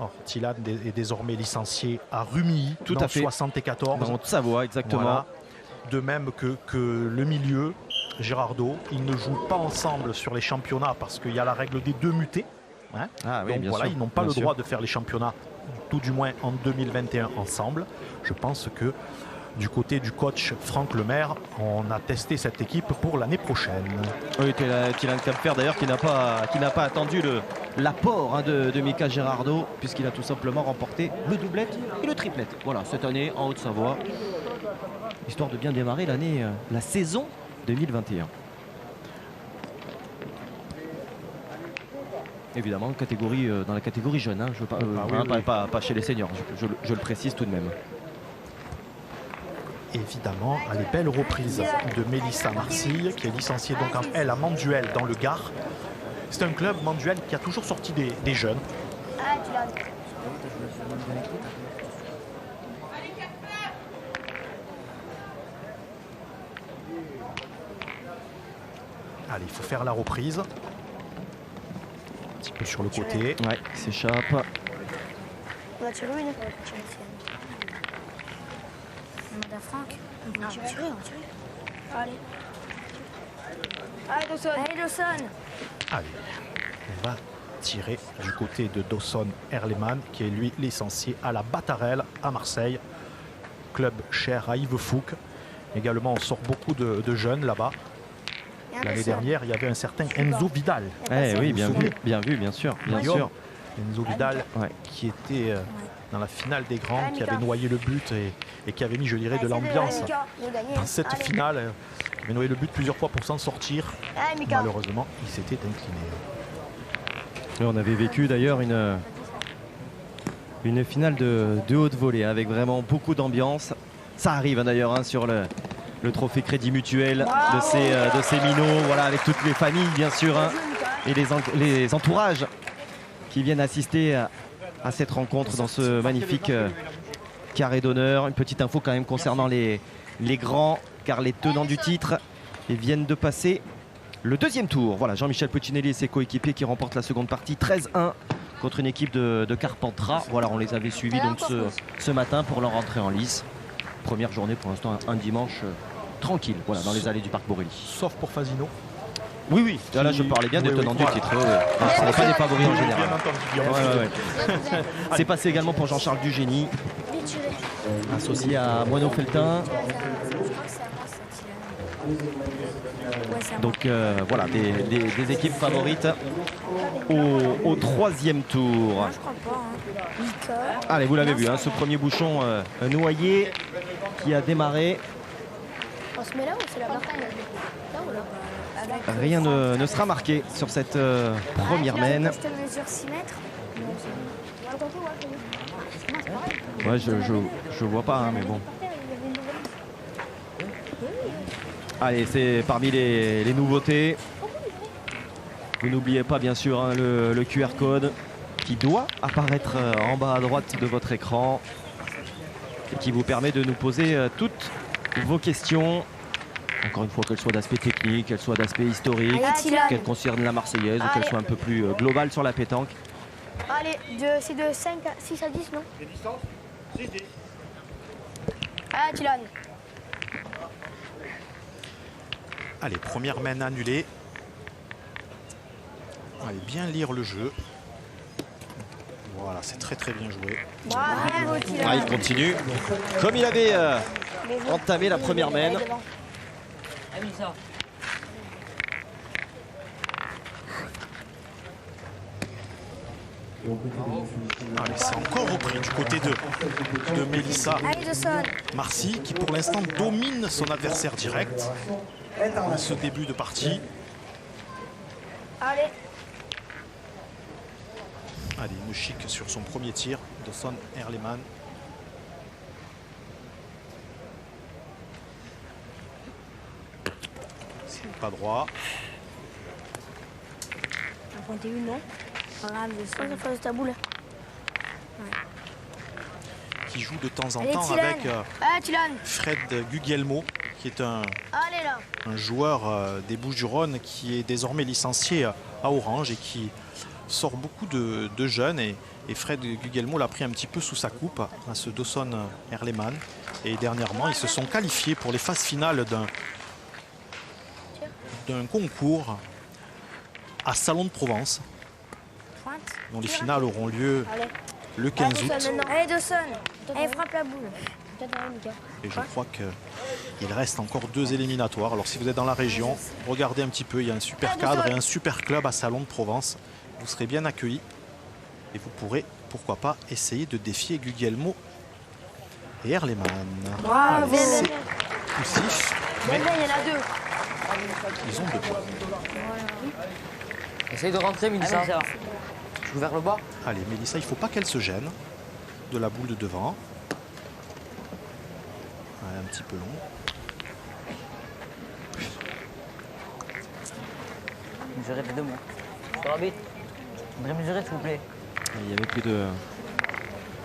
Or, Thilan est désormais licencié à Rumilly, tout dans à fait. 74. Dans Haute-Savoie, exactement. Voilà. De même que le milieu, Girardot, ils ne jouent pas ensemble sur les championnats parce qu'il y a la règle des 2 mutés. Hein. Ah, oui, donc voilà, sûr, ils n'ont pas le sûr. droit de faire les championnats, tout du moins en 2021 ensemble. Je pense que du côté du coach Franck Lemaire, on a testé cette équipe pour l'année prochaine. Oui, Thilan Kapfer d'ailleurs qui n'a pas attendu l'apport de Mika Girardot, puisqu'il a tout simplement remporté le doublette et le triplette. Voilà, cette année en Haute-Savoie, histoire de bien démarrer la saison 2021. Évidemment, dans la catégorie jeune, hein, pas chez les seniors, je le précise tout de même. Évidemment, les belles reprises de Mélissa Marcille, qui est licenciée donc elle à Manduel dans le Gard. C'est un club, Manduel, qui a toujours sorti des jeunes. Allez, il faut faire la reprise. Un petit peu sur le côté. Ouais, il s'échappe. On va tirer une. On demande à Franck. On va tirer, on va tirer. Allez. Allez, Dawson. Allez, Dawson. Allez, on va tirer du côté de Dawson Erleman, qui est lui licencié à la Battarelle à Marseille. Club cher à Yves Fouque. Également, on sort beaucoup de jeunes là-bas. L'année dernière, il y avait un certain Enzo Vidal. Oui, bien vu, bien sûr. Enzo Vidal, qui était dans la finale des Grands, qui avait noyé le but et qui avait mis, je dirais, de l'ambiance dans cette finale. Il avait noyé le but plusieurs fois pour s'en sortir. Malheureusement, il s'était incliné. Et on avait vécu d'ailleurs une finale de haute volée avec vraiment beaucoup d'ambiance. Ça arrive d'ailleurs sur le trophée Crédit Mutuel de ces minots, voilà, avec toutes les familles bien sûr, et les entourages qui viennent assister à cette rencontre dans ce magnifique carré d'honneur. Une petite info quand même concernant les grands, car les tenants du titre viennent de passer le 2e tour. Voilà, Jean-Michel Puccinelli et ses coéquipiers qui remportent la seconde partie 13-1 contre une équipe de Carpentras. Voilà, on les avait suivis donc ce matin pour leur entrée en lice. Première journée pour l'instant, un dimanche tranquille, voilà, dans les allées du parc Borély. Sauf pour Fasino. Oui, là je parlais bien des tenants du titre. Ce ne sont pas des favoris en général. C'est passé également pour Jean-Charles Dugénie, associé à Moineau Feltin. Donc voilà, des équipes favorites au 3e tour. Allez, vous l'avez vu, ce premier bouchon noyé qui a démarré. On se met là ou c'est la bataille? Rien ne sera marqué sur cette première mène. Ouais, je vois pas, mais bon. Allez, c'est parmi les nouveautés. Vous n'oubliez pas bien sûr le QR code qui doit apparaître en bas à droite de votre écran et qui vous permet de nous poser toutes vos questions. Encore une fois, qu'elles soient d'aspect technique, qu'elles soient d'aspect historique, qu'elles concernent la Marseillaise ou qu'elles soient un peu plus globales sur la pétanque. Allez, c'est de 5 à 6 à 10, non? Les distances 6-10. Allez, Thilan. Allez, première main annulée. Allez, bien lire le jeu. Voilà, c'est très bien joué. Bravo, Thilan. Il continue. Comme il avait entamé la première main. Allez, c'est encore repris du côté de Mélissa Marcille, qui pour l'instant domine son adversaire direct dans ce début de partie. Allez, une chic sur son premier tir, Dawson Erleman. C'est pas droit. on a pointé une, non? Ça fait ta boule. Qui joue de temps en temps avec Fred Guglielmo, qui est un joueur des Bouches-du-Rhône qui est désormais licencié à Orange et qui sort beaucoup de jeunes et Fred Gugelmo l'a pris un petit peu sous sa coupe à ce Dawson Erleman. Et dernièrement, ils se sont qualifiés pour les phases finales d'un concours à Salon de Provence, Pointe. dont les finales auront lieu le 15 août. Allez, Dawson. Allez, frappe la boule. Et je crois qu'il reste encore 2 éliminatoires. Alors si vous êtes dans la région, regardez un petit peu, il y a un super cadre et un super club à Salon de Provence. Vous serez bien accueillis et vous pourrez, pourquoi pas, essayer de défier Gugelmo et Erleman. Bravo. C'est poussif, mais Il y en a 2. ils ont 2 points. Essaye de rentrer, Mélissa. Je suis vers le bas. Allez, Mélissa, il ne faut pas qu'elle se gêne de la boule de devant. Ouais, un petit peu long. Mesurez les 2 mots. Sur la bite. André, mesurez, s'il vous plaît. Il y avait plus de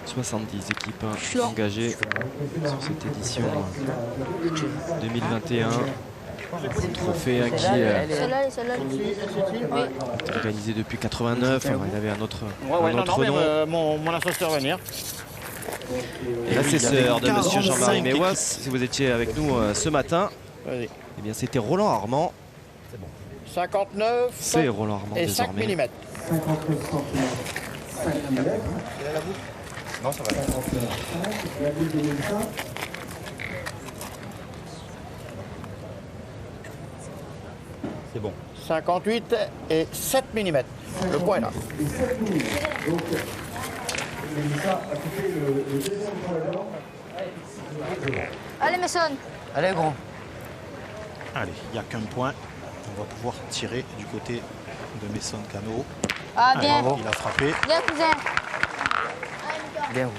70 équipes engagées sur cette édition 2021. Trophée qui Celle-là. est organisé depuis 89. Il avait un autre, nom. Mon associé va venir. Et l'assesseur de monsieur 45 Jean-Marie Méwas, si vous étiez avec nous ce matin, Vas-y. eh bien c'était Roland Armand. 59 C'est Roland Armand et 5 désormais. mm. Non, ça va. C'est bon. 58 et 7 mm. Le point est là. Allez, Mason. Allez, gros. Allez, il n'y a qu'un point. On va pouvoir tirer du côté de Mason Cano. Ah, Allez, bien. il a frappé. Bien, cousin. Bien, gros.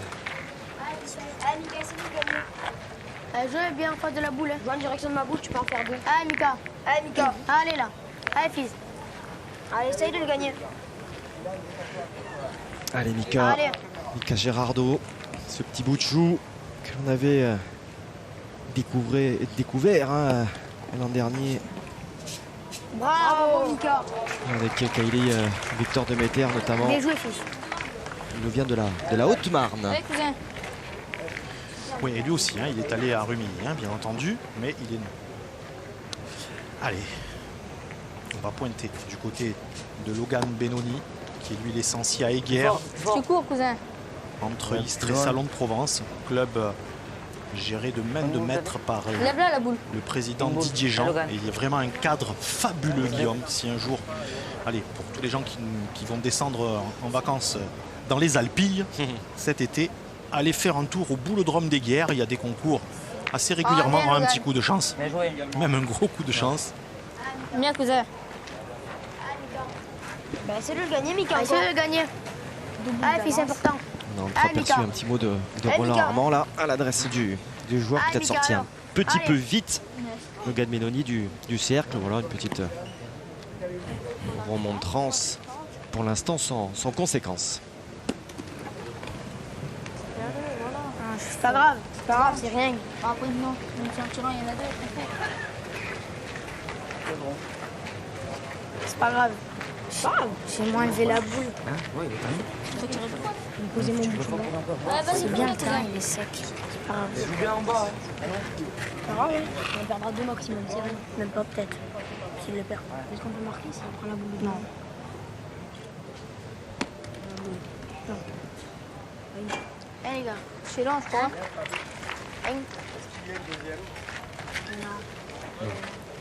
Joue bien en face de la boule. Joue en direction de ma boule, tu peux en faire 2. Allez, Mika. Allez, Mika. Allez, là. Allez, fils. Allez, essaye de le gagner. Allez Mika, Allez. Mika Gerardo, ce petit bout de chou que l'on avait découvert l'an dernier Bravo, Mika. avec Kylie Victor de Metter notamment. Bien joué, fils. Il nous vient de la Haute-Marne. Allez, cousin. Oui, et lui aussi, il est allé à Rumilly, bien entendu, mais il est... Allez, on va pointer du côté de Logan Benoni, qui est lui licencié à Aiguerre, Tu cours, cousin. entre Istres et Salon de Provence, club géré de main de maître par Lève-la, la boule. le président Didier Jean. Et il y a vraiment un cadre fabuleux, Guillaume. Si un jour, allez, pour tous les gens qui vont descendre en vacances dans les Alpilles cet été, allez faire un tour au Boulodrome des Guerres. Il y a des concours assez régulièrement, bien, un Logan. petit coup de chance, Bien joué. même un gros coup de chance. Bien, cousin. Bah, essaie-le de gagner, Mika. Essaye de le gagner. Ah, fils, c'est important. On a Ah, entreaperçu Mika. un petit mot de Ah, Roland Mika. Armand là, à l'adresse du joueur Ah, peut-être Mika, sorti un alors. petit Allez. peu vite. Logan Benoni du cercle, voilà une petite remontrance pour l'instant sans conséquence. C'est pas grave, c'est rien. Après, non. Donc, en tirant, il y en a 2. C'est pas grave. J'ai moins enlevé la boule. Faut tirer plus loin. Je vais me poser mon bouchon. Ouais, vas-y, C'est bien, le cousin. terrain, il est sec. C'est pas grave. Joue bien en bas. C'est pas grave, hein. On perdra 2 maximum, c'est rien. Même pas peut-être. S'il le perd. Est-ce qu'on peut marquer s'il prend la boule? Non. Eh, les gars. C'est lent, je crois.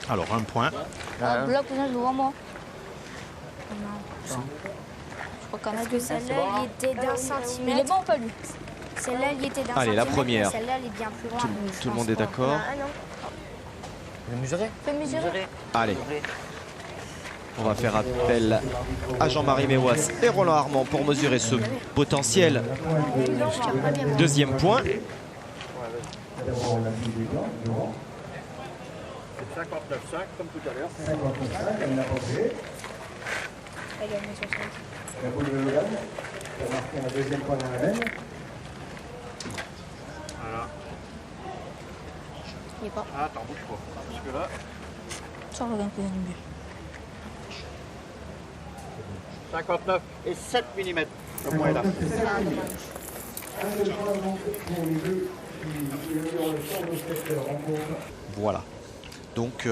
Alors, un point. Ah, là, cousin, je le vois, moi. Je crois qu'en a deux. Celle-là, il était d'un Mais il est centimètre. bon ou pas, lui? Celle-là, il était d'un Allez, la centimètre, première. mais celle-là, elle est bien plus loin. Tout le monde est d'accord. Ah non. Fais mesurer. Fais mesurer. Allez, on va faire appel à Jean-Marie Méwas et Roland Armand pour mesurer ce potentiel deuxième point. 59,5 comme tout à l'heure. La boule de Logan, qui a marqué un deuxième point dans la laine. Il est pas. Ah, attends, bouge pas. Parce que là, Ça, je regarde cousin du mieux. 59 et 7 mm. Le point est là. Voilà. Donc,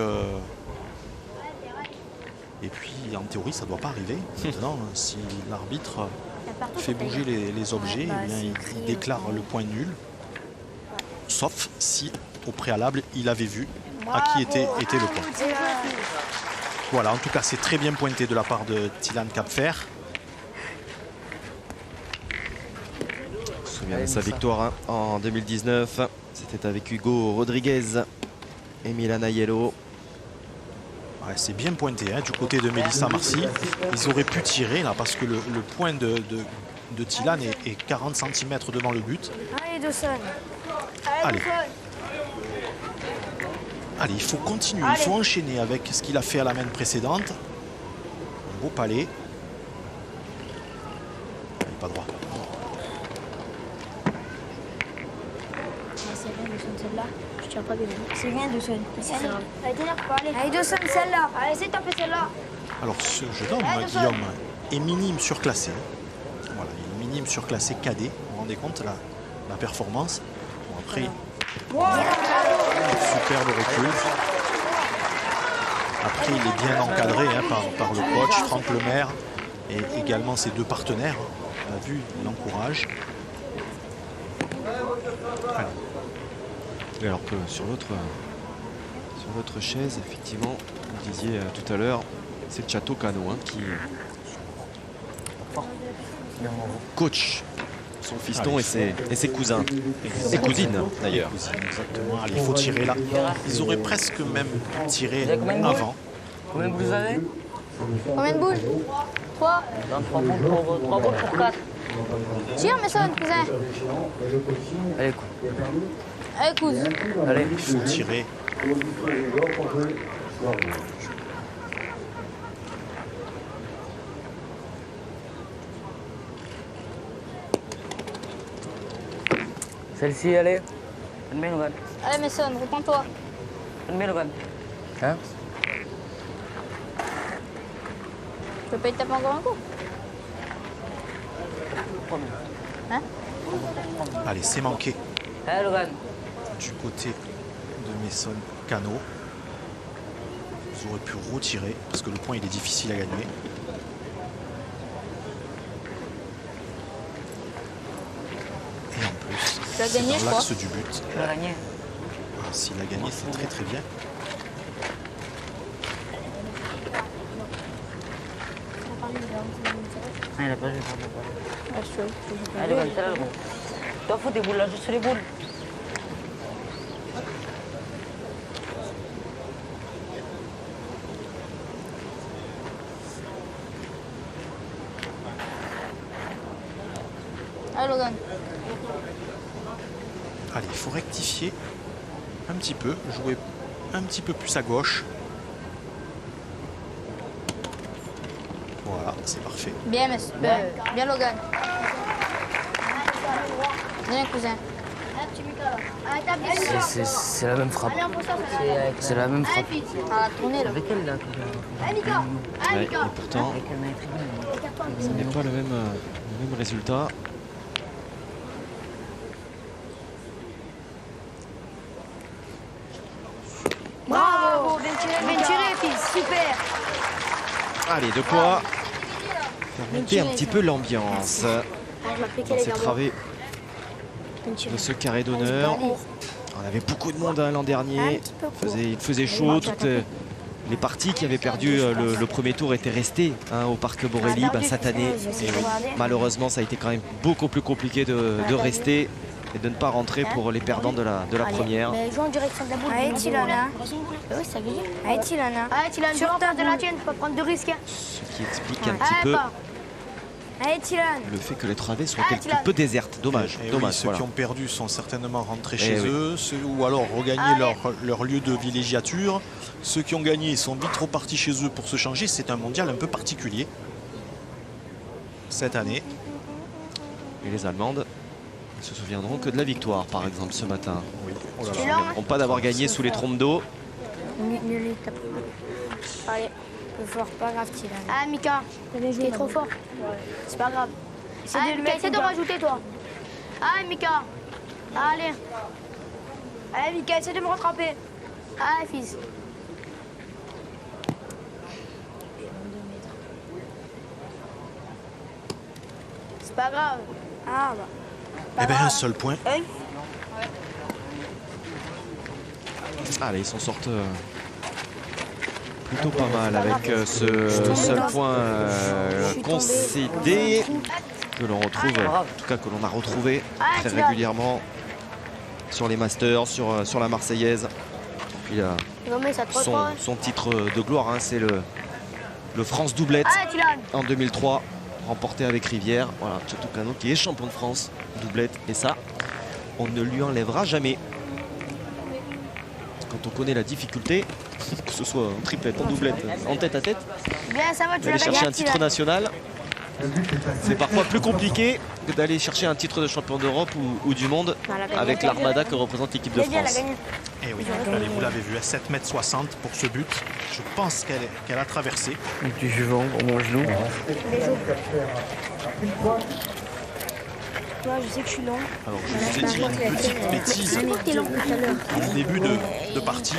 et puis en théorie, ça ne doit pas arriver. Maintenant, si l'arbitre fait bouger les objets, eh bien, il déclare le point nul. Sauf si, au préalable, il avait vu à qui était le point. Voilà, en tout cas, c'est très bien pointé de la part de Tilan Capfer. Je me souviens de sa victoire hein, en 2019. C'était avec Hugo Rodriguez et Milan Aiello. Ouais, c'est bien pointé hein, du côté de Mélissa Marcy. Ils auraient pu tirer là parce que le point de Tilan est 40 cm devant le but. Allez, Dawson. Allez. Allez, il faut continuer, il faut enchaîner avec ce qu'il a fait à la main précédente. Un beau palais. Allez, pas droit. C'est bien, Dawson, celle-là. Je tiens pas bien. C'est bien, Dawson. Allez, t'énerve pas, allez. Allez, Dawson, celle-là. Allez, essaye de taper celle-là. Alors ce jeune homme, Guillaume, est minime surclassé. Voilà, il est minime surclassé cadet. Vous vous rendez compte la performance. Bon, après, superbe recul. Après, il est bien encadré hein, par le coach Franck Lemaire et également ses deux partenaires. On a vu, il l'encourage. Et alors que sur l'autre chaise, effectivement, vous disiez tout à l'heure, c'est Chato Cano hein, qui coach son fiston et ses cousins. Et cousines d'ailleurs. Exactement. Allez, il faut tirer là. Ils auraient presque même tiré avant. Combien de boules vous avez? Combien de boules 3. 3 boules pour 4. Tire, Mason, cousin. Allez, coup. Allez, cousin. Allez. Il faut tirer. Celle-ci, allez. Donne-moi, Logan. Allez, Mason, reprends-toi. Donne-moi, Logan. Hein? Tu peux pas y taper encore un coup? Hein? Allez, c'est manqué Allez, Logan. du côté de Mason Cano. Ils auraient pu retirer parce que le point il est difficile à gagner. Et en plus, Tu as c'est gagné, je dans crois. l'axe du but. Tu vas gagner. Ah, s'il a gagné, c'est très très bien. Ah, il a pas joué. Allez, Logan, c'est là, le bon. Toi, faut des boules là, juste les boules. Allez, Logan. Allez, il faut rectifier un petit peu, jouer un petit peu plus à gauche. Voilà, c'est parfait. Bien, Mason. Bien, Logan. Bien, cousin. C'est la même frappe. C'est la même frappe. À la tournée, là. Avec elle, là. Ouais, et pourtant, Avec elle, elle est ce n'est pas le même résultat. Bravo, bien tiré, fils. Super. Allez, de quoi faire monter un petit peu l'ambiance dans ces travées de ce carré d'honneur. On avait beaucoup de monde hein, l'an dernier. Il faisait chaud. Toutes les parties qui avaient perdu le premier tour étaient restées hein, au parc Borelli. Bah, cette année, malheureusement, ça a été quand même beaucoup plus compliqué de rester et de ne pas rentrer pour les perdants de la première. Mais joue en direction de la boule. Allez, Tilana. Oui, ça veut dire. Allez, Tilana. Allez, Tilan, sur ta de la tienne, faut pas prendre de risques. Ce qui explique un petit peu Allez, Tilan. le fait que les travées soient quelque peu désertes. Dommage, Et dommage. oui, ceux Voilà. qui ont perdu sont certainement rentrés Eh chez oui. eux, ou alors regagné leur lieu de villégiature. Ceux qui ont gagné sont vite repartis chez eux pour se changer. C'est un mondial un peu particulier cette année. Et les Allemandes ne se souviendront que de la victoire, par exemple, ce matin. Oui. Oh là Ils ne là. se souviendront pas d'avoir gagné sous les trompes d'eau. Ne les tape pas. Allez. peu fort, pas grave, Tilan. Ah, Mika, t'es trop fort. C'est pas grave. Essaie de rajouter, toi. Ah, Mika. Allez. Allez, Mika, essaie de me rattraper. Allez, fils. C'est pas grave. Ah, bah. Eh bien, un seul point. Allez, ils s'en sortent plutôt pas mal avec ce seul point concédé que l'on retrouve, en tout cas que l'on a retrouvé très régulièrement sur les Masters, sur la Marseillaise. Il a son titre de gloire, hein, c'est le France Doublette en 2003, remporté avec Rivière. Voilà, Tchattou Cano qui est champion de France doublette, et ça, on ne lui enlèvera jamais. Quand on connaît la difficulté, que ce soit en triplette, en doublette, en tête à tête, d'aller chercher un titre national, c'est parfois plus compliqué que d'aller chercher un titre de champion d'Europe ou du monde avec l'armada que représente l'équipe de France. Et oui, allez, vous l'avez vu, à 7,60 m pour ce but. Je pense qu'elle a traversé. Du juvent pour mon genou. Toi, je sais que je suis lent. Alors, je vous ai dit une petite bêtise au début de partie.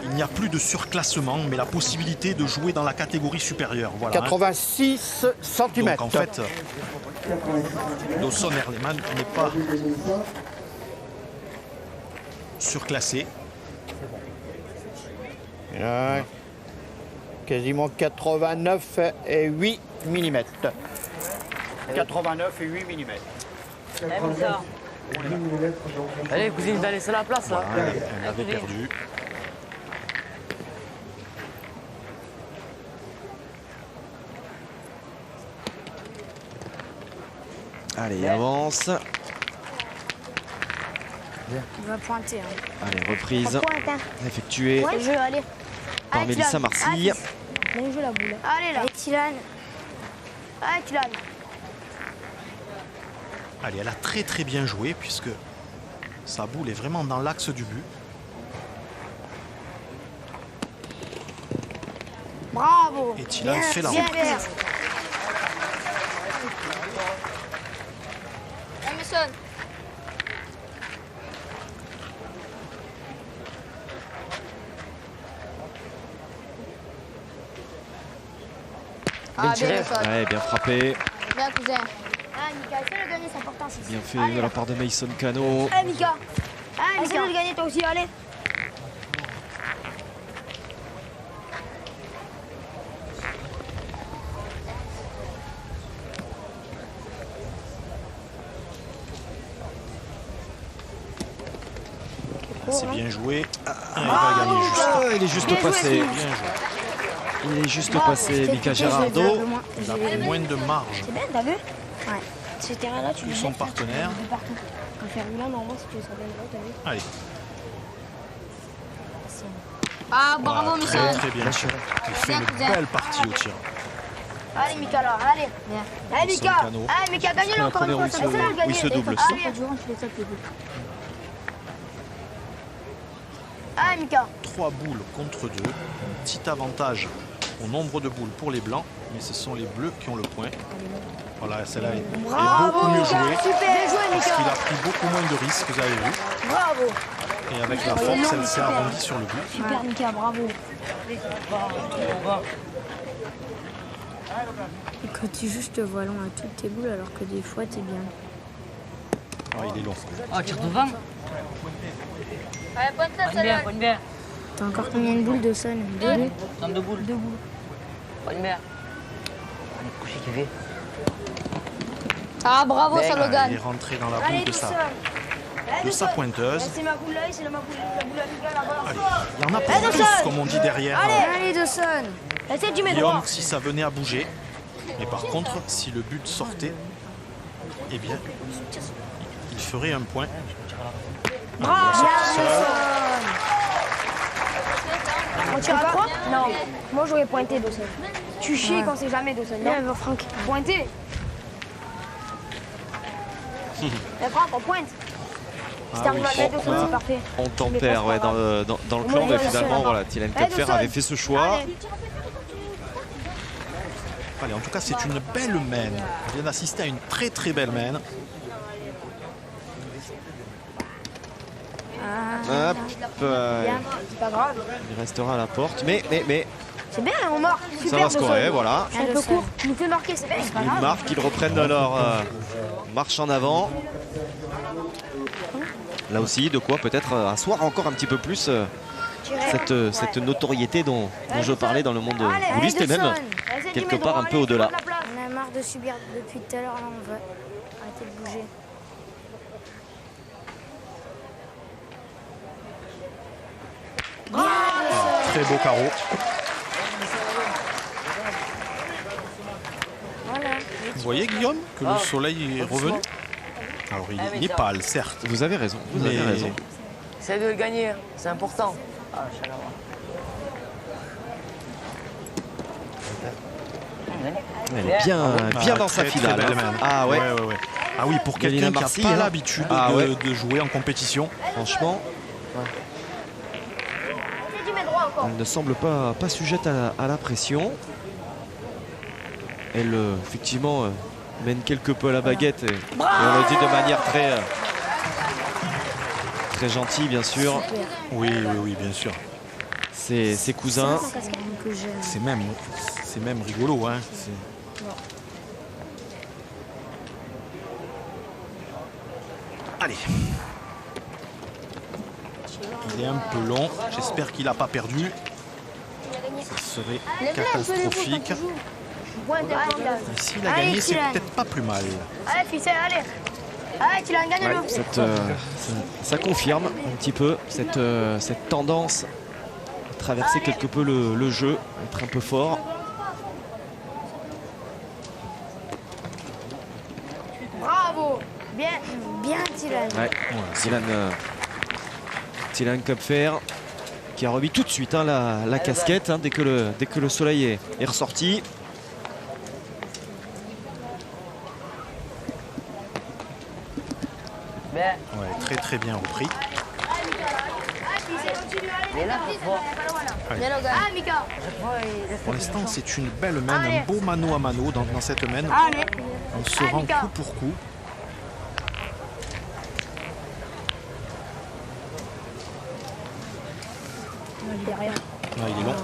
Il n'y a plus de surclassement, mais la possibilité de jouer dans la catégorie supérieure. Voilà, 86 cm. Donc en fait, Dawson Earleman n'est pas surclassé. Ouais. Quasiment 89 et 8 mm. 89 et 8 mm. Allez, cousine, t'as laissé la place là. Voilà, elle avait perdu. Allez, il avance. Il va pointer. Hein. Allez, reprise effectuée Ouais, jeu, allez. par Allez, Mélissa Tilan. Marcille. Bien joué la boule. Allez, là. Allez, Tilan. Allez, Tilan. Allez, elle a très bien joué puisque sa boule est vraiment dans l'axe du but. Bravo. Et Tilan fait la Bien reprise. fait. Emerson. Bien tiré. Ouais, bien frappé. Bien, cousin. Ah, Mika, essaie de gagner, c'est important. Bien fait de la part de Mason Cano. Allez, Mika. Allez, essaie de gagner toi aussi, allez. C'est bien joué. Il va gagner juste. Ah, il est juste Bien joué, passé. Steve. Bien joué. Il est juste passé, Mika Gerardo. Il a pris moins de marge C'est bien, t'as vu? Ouais. Ce terrain-là, tu que le son mets partenaire. de partout. Quand faire là, normalement, si tu le sors bien là, t'as vu? Allez, Ah, bravo, voilà, Mika. très bien. Il fait une belle partie au tir. Allez, Mika, là, allez. Allez, Mika. Cano. Allez, Mika, gagne-le encore une fois. Laissez-le le où il gagner. se double. Allez, Pas durant, tu les tapes les boules. allez, Mika. 3 boules contre 2. Un petit avantage au nombre de boules pour les blancs, mais ce sont les bleus qui ont le point. Voilà, celle-là est beaucoup mieux jouée. Super joué, Parce Mika. qu'il a pris beaucoup moins de risques, vous avez vu. Bravo. Et avec la force, elle s'est arrondie sur le but. Super, Mika, bravo. Et quand tu joues, je te vois long à toutes tes boules, alors que des fois, t'es bien. Ah, il est long. Ah, tire devant. Allez, bonne tête, Pogne bien, pogne bien. T'as encore combien de boules de son? Deux. Dans deux boules. Deux boules. Pogne bien. Allez, coucher qui fait. Ah, bravo, Il Salogan. est rentré dans la Allez, boule de Dawson. sa Dawson. pointeuse. C'est ma boule là, c'est ma boule à Mika là-bas. Allez, il y en a pour Dawson. tous, comme on dit derrière. Allez, Dawson. Essaye du mets droit. Guillaume, si ça venait à bouger. Mais par contre, si le but sortait, eh bien, il ferait un point. Bravo. Seul. On tire à 3 Non. Moi, j'aurais pointé, Dawson. Tu chies quand c'est jamais, Dawson. Viens, va, Franck. Pointer. Mais Franck, on pointe. Si t'arrives à le mettre, Dawson, c'est parfait. On tempère ouais, dans le clan, mais finalement, voilà, Tilan Kepfer avait fait ce choix. Allez. Allez, en tout cas, c'est une belle main. On vient d'assister à une très très belle main. Hop, C'est pas grave. il restera à la porte, mais C'est bien, on marque. ça va scorer, voilà. C'est un peu court. Il nous fait marquer, c'est bien. C'est pas Une grave. marque, qu'ils reprennent leur marche en avant. Là aussi, de quoi peut-être asseoir encore un petit peu plus cette notoriété dont je parlais dans le monde bouliste et même quelque part un peu au-delà. On a marre de subir depuis tout à l'heure, là on veut arrêter de bouger. Très beau carreau. Voilà. Vous voyez, Guillaume, que le soleil est revenu? Alors, il est pâle, certes. Vous avez raison, vous avez Mais- raison. C'est de le gagner, hein. C'est important. Ah, Elle est bien dans sa Très, très finale. belle main. Ah ouais, Ouais. Ah oui, pour Galina quelqu'un qui Marcy, n'a pas hein. l'habitude Ah de, ouais. de jouer en compétition. franchement, Tu mets droit encore. elle ne semble pas sujette à la pression. Elle, effectivement, mène quelque peu à la baguette. Et on le dit de manière très gentille, bien sûr. Oui, bien sûr. Ses cousins. C'est même rigolo. Hein. Allez. Il est un peu long. J'espère qu'il n'a pas perdu. Ça serait catastrophique. Et s'il a Allez, gagné, c'est Kylian. peut-être pas plus mal. Allez, fils, allez. Allez, tu l'as gagné, le. Ça confirme un petit peu cette tendance à traverser quelque peu le jeu, être un peu fort. Bravo. Bien. Bien, Dylan. Ouais. Dylan Kupfer qui a remis tout de suite hein, la casquette hein, dès que le soleil est ressorti. Ben, Ouais, très bien repris. mais là, Ah, Mika. Pour l'instant, c'est une belle main, un beau mano à mano dans cette main. Allez. On se rend coup pour coup. Il est rien. Ah, il est long.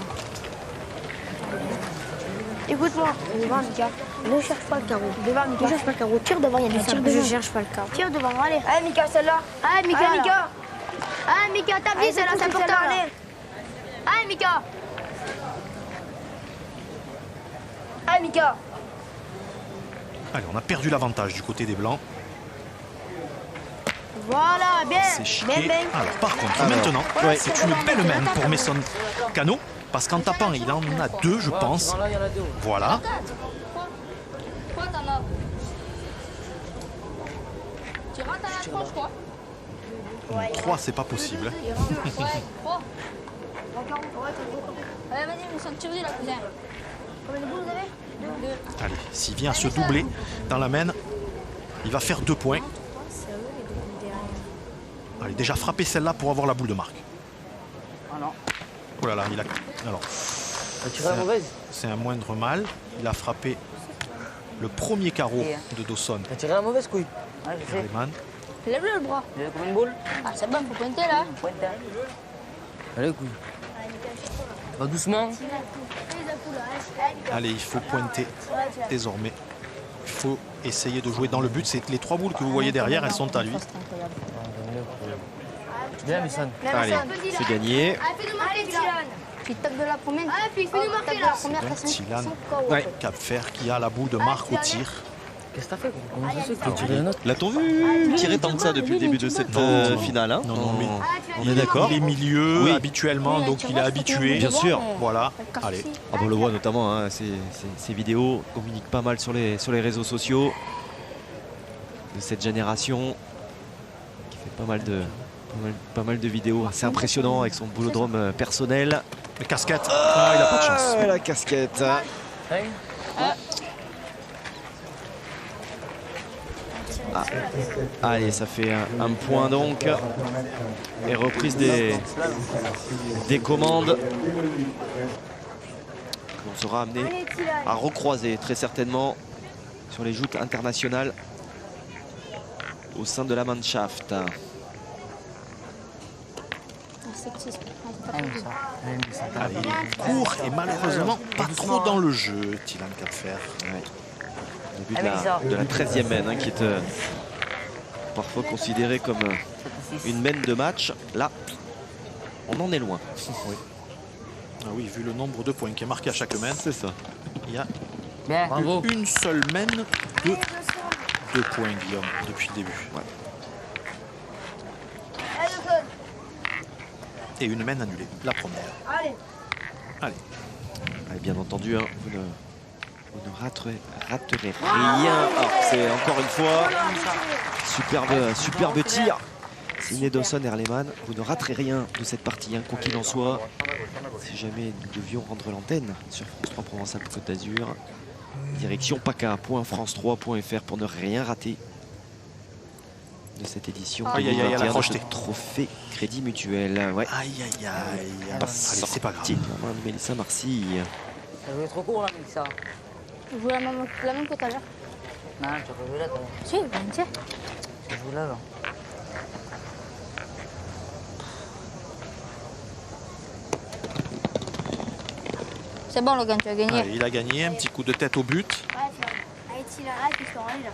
Écoute-moi. Devant, Mika. Ne cherche pas le carreau. Devant, Mika. Ne cherche pas le carreau. Tire devant, il y a des tirs devant. Je cherche pas le carreau. Tire devant, allez. Allez, Mika, celle-là. Allez, Mika. Allez, Mika. Allez, Mika, tape Allez, c'est là, c'est important. celle-là, Allez. Allez, Mika. Allez, Mika. Allez, on a perdu l'avantage du côté des Blancs. Voilà, bien. C'est chiqué. Bien. Alors, par contre, maintenant, c'est une belle main pour Mason Cano. Parce qu'en tapant, il en a deux, je pense. là, il y en a deux. Voilà. Quoi, t'en as? Tu rentres à la tranche, quoi? 3, c'est pas possible. Ouais, 3. Allez, vas-y, on s'en tire là, cousin. Combien de boules vous avez? 2. Allez, s'il vient se doubler dans la main, il va faire 2 points. Allez, déjà frapper celle-là pour avoir la boule de marque. Ah non. Oh là là, il a... Alors, T'as tiré la mauvaise. c'est un moindre mal. Il a frappé le premier carreau de Dawson. T'as tiré la mauvaise couille. Ah, je sais. Herleman. Lève-le, le bras. Il y a combien de boules? Ah, c'est bon, faut pointer là. Pointe. Allez, couille. Va doucement. Allez, il faut pointer désormais. Il faut essayer de jouer dans le but. C'est les 3 boules que vous voyez derrière, elles sont à lui. Bien, Mason. Allez, c'est gagné. Allez, Dylan. Puis tape de la première. Allez, puis fais-nous marquer là. Dylan Ouais. Capfer qui a la boule de marque au tir. Qu'est-ce que t'as fait? Comment ça se fait que t'as tiré la note? L'a-t-on vu tirer tant que ça depuis le début de cette finale hein? Non, mais On est d'accord. il est milieu Oui. habituellement, donc il est habitué. Bien sûr. Voilà. Allez. Ah, on le voit notamment, hein, ces vidéos communiquent pas mal sur les réseaux sociaux de cette génération qui fait pas mal de vidéos assez impressionnant avec son boulodrome personnel. La casquette. Ah, il a pas de chance. La casquette. Hey. Ah. Allez, ça fait un point donc. Et reprise des commandes. On sera amené Allez, Tilan. à recroiser très certainement sur les joutes internationales au sein de la Mannschaft. Allez, il est court et malheureusement pas trop dans le jeu, Tilan Kapfer. Ouais. Début de la 13e main, hein, qui est parfois considérée comme une main de match. Là, on en est loin. Oui. Ah oui, vu le nombre de points qui est marqué à chaque main, C'est ça. il y a Bien. Bravo. une seule main de 2 points, Guillaume, depuis le début. Ouais. Allez, Dawson. Et une main annulée, la première. Allez. Allez. Et bien entendu, hein, vous ne raterez rien. Alors, c'est encore une fois superbe tir. Signé Dawson Erleman. Vous ne raterez rien de cette partie, hein, quoi qu'il en soit. Si jamais nous devions rendre l'antenne sur France 3 Provence-Alpes-Côte d'Azur, direction paca.france3.fr pour ne rien rater de cette édition. Aïe, aïe, aïe, elle a 2021 crocheté. de ce trophée Crédit Mutuel. Ouais. Aïe, aïe, aïe. Pas Allez, c'est pas grave. sorti de la main de Mélissa Marcy. Ça jouait trop court là, Mélissa. Je joue la même que tout à l'heure. Non, tu as pas joué là, toi. Si, ben tiens. Tu joues là, là. C'est bon, Logan, tu as gagné. Allez, il a gagné, un petit coup de tête au but. Allez, Tilan, arrête, ils sont allés là.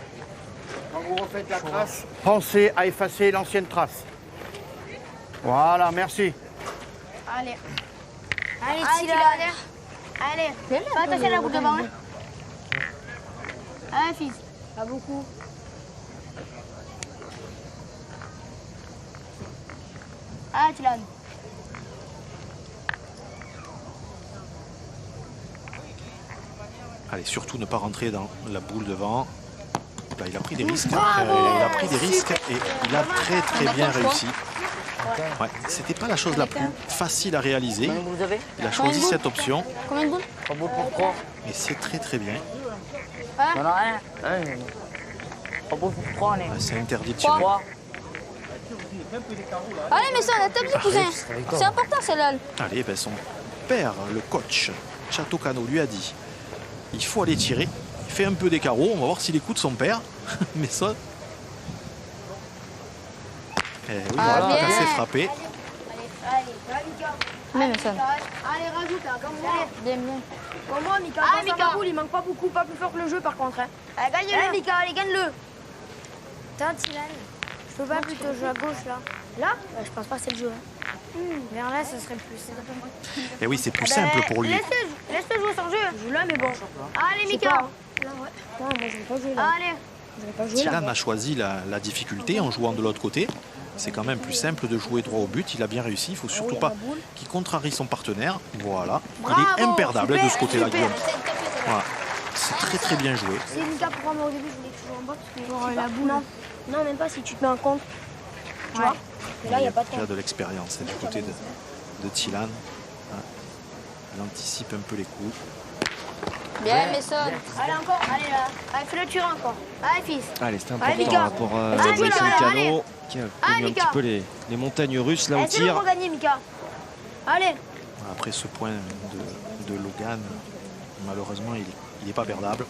Quand vous refaites la trace, pensez à effacer l'ancienne trace. Voilà, merci. Allez. Allez, Tilan. Allez. Fais attention à la boule devant. Hein. Allez, fils. Pas beaucoup. Allez, Tilan. Allez, surtout ne pas rentrer dans la boule devant. Là, il a pris des risques. Il a pris des risques et il a très bien réussi. Ouais, c'était pas la chose la plus facile à réaliser. Combien vous avez? Il a choisi cette option Combien de boules? 3 boules pour 3. et c'est très bien. Non, non, rien. 3 boules pour 3, on est. C'est interdit de tirer. 3. Allez, mais ça, la table du cousin. C'est important, celle-là. Allez, ben son père, le coach Chateau Cano, lui a dit il faut aller tirer. Il fait un peu des carreaux, on va voir s'il écoute son père. Mais ça. Eh oui, voilà, bien. cassé, frappé. Même ça. Allez, rajoute là, comme moi. Bien, bien. Comme moi, Mika. Ah, Mika. Il manque pas beaucoup, pas plus fort que le jeu par contre. Hein. Allez, gagne-le, Mika, allez, gagne-le. Attends, Tilan. Je peux pas plutôt jouer à gauche là. Là je pense pas que c'est le jeu. Hein. Vers là, ce serait plus simple. Et oui, c'est plus simple pour lui. Laisse-le jouer sans jeu. Je joue là, mais bon. Allez, Mika. Non, moi, je vais pas jouer là. Allez. Je vais pas jouer là. Tilan a choisi la difficulté en jouant de l'autre côté. C'est quand même plus simple de jouer droit au but. Il a bien réussi. Il ne faut surtout pas qu'il contrarie son partenaire. Voilà. Il est imperdable de ce côté-là, Guillaume. Voilà. C'est très bien joué. C'est Mika pour moi au début, je voulais toujours en bas parce que la boule. Non, même pas si tu te mets en compte. Tu vois. Et là, il n'y a pas de Il temps. a de l'expérience du côté de Tilan. Hein. Il anticipe un peu les coups. Bien, mais ça. Allez, encore. Allez, là. Allez, fais le turin encore. Allez, fils. Allez, c'était Allez, important Mika. là, pour Allez, Maurice Mika, allez. Cano qui a connu un Mika. petit peu les montagnes russes là au Essaye de tir. regagner, Mika. Allez. Après ce point de Logan, malheureusement, il n'est pas perdable.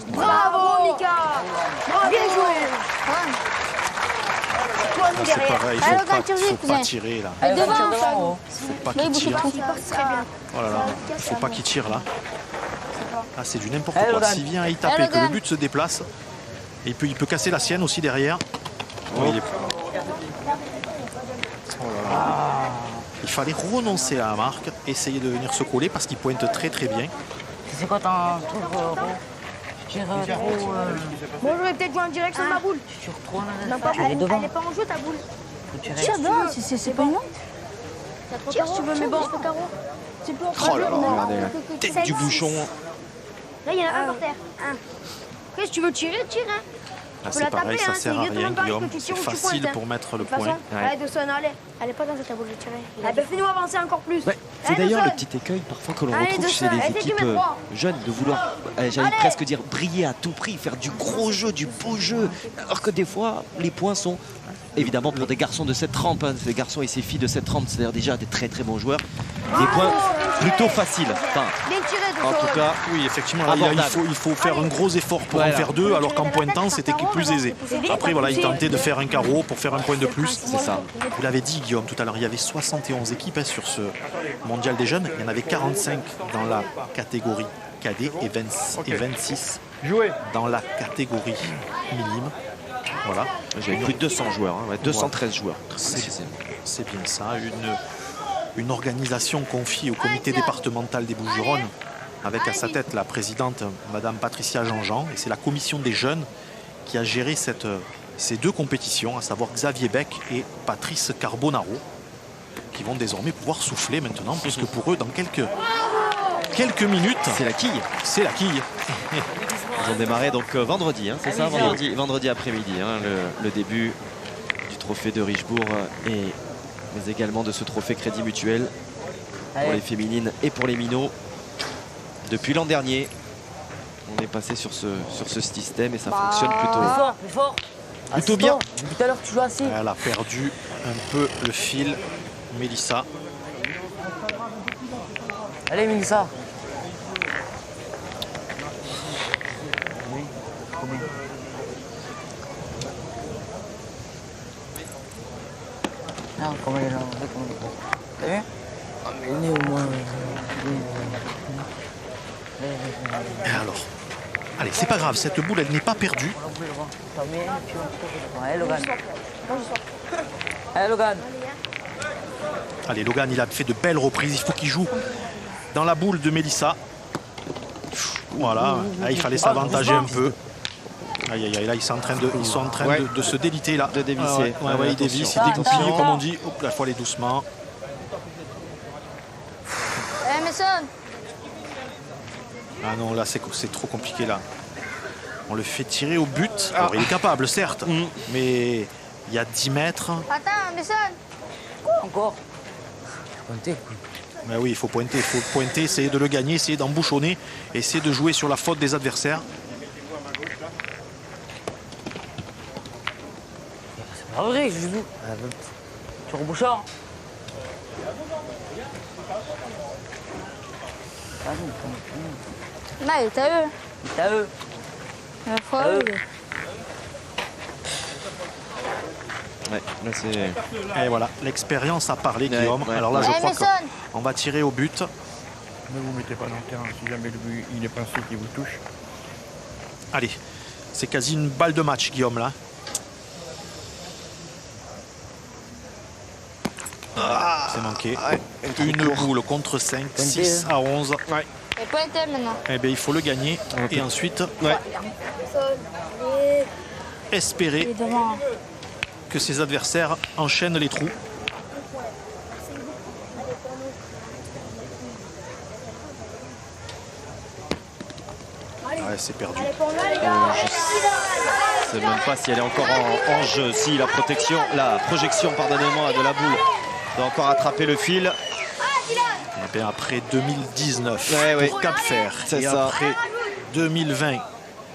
Bravo, Mika. Bien joué. Toi, nous Là, c'est derrière. pareil, Allez, il Logan, tire-y, faut pas cousin. tirer là. Et devant, Devant, ça. oh. Faut pas Là, il qu'il bouge tire. trop. Il passe très bien. Oh là là, il faut pas qu'il tire là. Ah, c'est du n'importe Allez, quoi. Logan. S'il vient à y taper, Allez, que le Logan. but se déplace, et il peut casser la sienne aussi derrière. Oh, il est- Oh là là. Il fallait renoncer à la marque, essayer de venir se coller parce qu'il pointe très bien. C'est quoi ton truc, tu tires trop. Bon, je vais peut-être jouer en direct sur ma boule. Tu tires trop là. Non, pas Elle est devant. Elle est pas en jeu, ta boule. Faut tirer. Tiens, non, c'est pas moi. Tire si tu veux, mais bon. Tu peux Oh là là, regardez la tête du bouchon. Là, il y en a un par terre. Après, si tu veux tirer, tire. Hein. Là, Faut c'est la pareil, taper, ça hein, sert c'est à exactement rien, pareil Guillaume. que tu C'est tires ou tu facile pointes, hein. pour mettre le De toute point. façon, allez, Dawson, allez. Elle est pas dans ta boule, je vais tirer. Elle est pas fini, on va avancer encore plus. Ouais. C'est d'ailleurs le petit écueil parfois que l'on retrouve chez les équipes jeunes, de vouloir, j'allais presque dire, briller à tout prix, faire du gros jeu, du beau jeu, alors que des fois, les points sont, évidemment pour des garçons de cette trempe, hein, ces garçons et ces filles de cette trempe, c'est-à-dire déjà des très très bons joueurs, des points plutôt faciles. Enfin, en tout cas, oui, effectivement, là, il faut faire un gros effort pour en faire 2, alors qu'en pointant, c'était plus aisé. Après, voilà, il tentait de faire un carreau pour faire un point de plus. c'est ça. Vous l'avez dit, Guillaume, tout à l'heure, il y avait 71 équipes sur ce mondial des jeunes. Il y en avait 45 dans la catégorie cadet et 26 dans la catégorie minime. Voilà. J'avais plus de 200 joueurs, hein, ouais, 213 joueurs. C'est bien ça, une organisation confiée au comité départemental des Bouches-du-Rhône, avec à sa tête la présidente, Madame Patricia Jean-Jean, et c'est la commission des jeunes qui a géré ces 2 compétitions, à savoir Xavier Beck et Patrice Carbonaro, qui vont désormais pouvoir souffler maintenant, puisque pour eux, dans quelques minutes, c'est la quille. C'est la quille. Ils ont démarré donc vendredi, hein, c'est ça, vendredi après-midi, hein, le début du trophée de Richebourg, mais également de ce trophée Crédit Mutuel pour les féminines et pour les minots. Depuis l'an dernier, on est passé sur ce système et ça fonctionne plutôt bien. Tout à l'heure, tu joues assis. Elle a perdu un peu le fil, Mélissa. Allez, Mélissa. Non, comment il est là? T'as vu? Mais au moins. Alors, allez, c'est pas grave, cette boule, elle n'est pas perdue. Allez, Logan. Allez, Logan. Allez, Logan, il a fait de belles reprises. Il faut qu'il joue dans la boule de Mélissa. Voilà, là, il fallait s'avantager un peu. Aïe, aïe, aïe, là, ils sont en train de se déliter, là. De dévisser. Ouais, ils dévissent, ils dégoupillent, comme on dit. Hop, là, il faut aller doucement. Mason. Ah non, là, c'est trop compliqué, là. On le fait tirer au but. Alors, il est capable, certes, mais il y a 10 mètres. Attends, Mason. Encore. Pointer. Mais oui, il faut pointer, essayer de le gagner, essayer d'embouchonner, essayer de jouer sur la faute des adversaires. C'est pas vrai, je joue. Tu rebouchard. Ouais, t'as eux. T'as eux. La fois, Ouais, là c'est... Et voilà, l'expérience a parlé, Guillaume. Ouais. Alors là, je crois Mason. qu'on va tirer au but. Ne vous mettez pas dans le terrain si jamais le but il est passé qui vous touche. Allez, c'est quasi une balle de match, Guillaume, là. C'est manqué. Une boule contre 5, 6 à 11. Et pointer maintenant. Eh bien, il faut le gagner. Et ensuite, espérer que ses adversaires enchaînent les trous. Ouais, c'est perdu. Je ne sais même pas si elle est encore en jeu. Si la projection, pardonnez-moi, de la boule doit encore attraper le fil. Et bien après 2019 Ouais, pour Cap-Fer c'est et ça. après 2020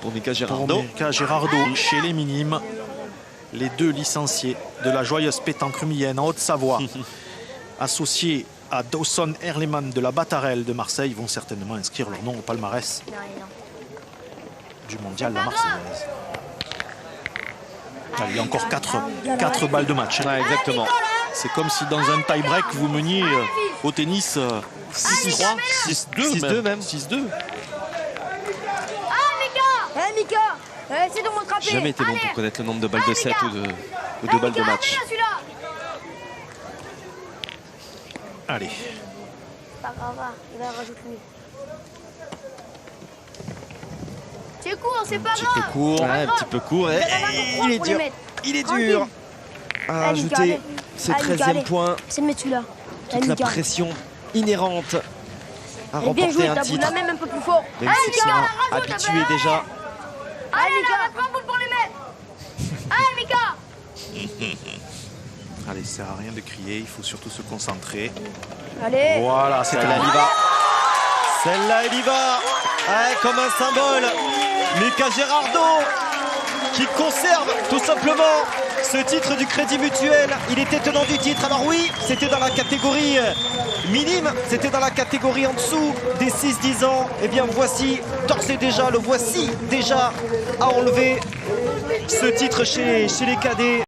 Pour Mika pour Girardot. Mika Girardot chez les minimes, les 2 licenciés de la joyeuse pétanque rumilienne en Haute-Savoie, associés à Dawson Erleman de la Batarelle de Marseille, vont certainement inscrire leur nom au palmarès du mondial la Marseillaise. Allez, il y a encore 4 balles de match. Ouais, exactement. C'est comme si dans un tie-break, vous meniez au tennis 6-3, 6-2 même. 6-2. Ah, Mika. Essaye de me rattraper. Jamais été bon pour connaître le nombre de balles de 7 ou de balles de match. Allez. Pas grave, il va rajouter lui. C'est court, c'est pas Un petit peu grave. court. Ouais, un petit peu court. Et il est dur. Il est dur à ajouter ce 13e point. C'est mettre celui-là. Toute la pression inhérente à Elle est bien remporter jouée, un ta boule titre. là même un peu plus fort. Même s'ils sont habitués déjà. Allez, Mika, prends boule pour les mettre. Allez, Mika. Allez, ça sert à rien de crier, il faut surtout se concentrer. Allez. Voilà, c'était Celle-là, elle y va. Celle-là, elle y va. Ouais, comme un symbole. Mika Gerardo qui conserve tout simplement ce titre du Crédit Mutuel. Il était tenant du titre. Alors oui, c'était dans la catégorie minime, c'était dans la catégorie en dessous des 6-10 ans. Et bien voici, d'ores et déjà, le voici déjà à enlever ce titre chez les cadets.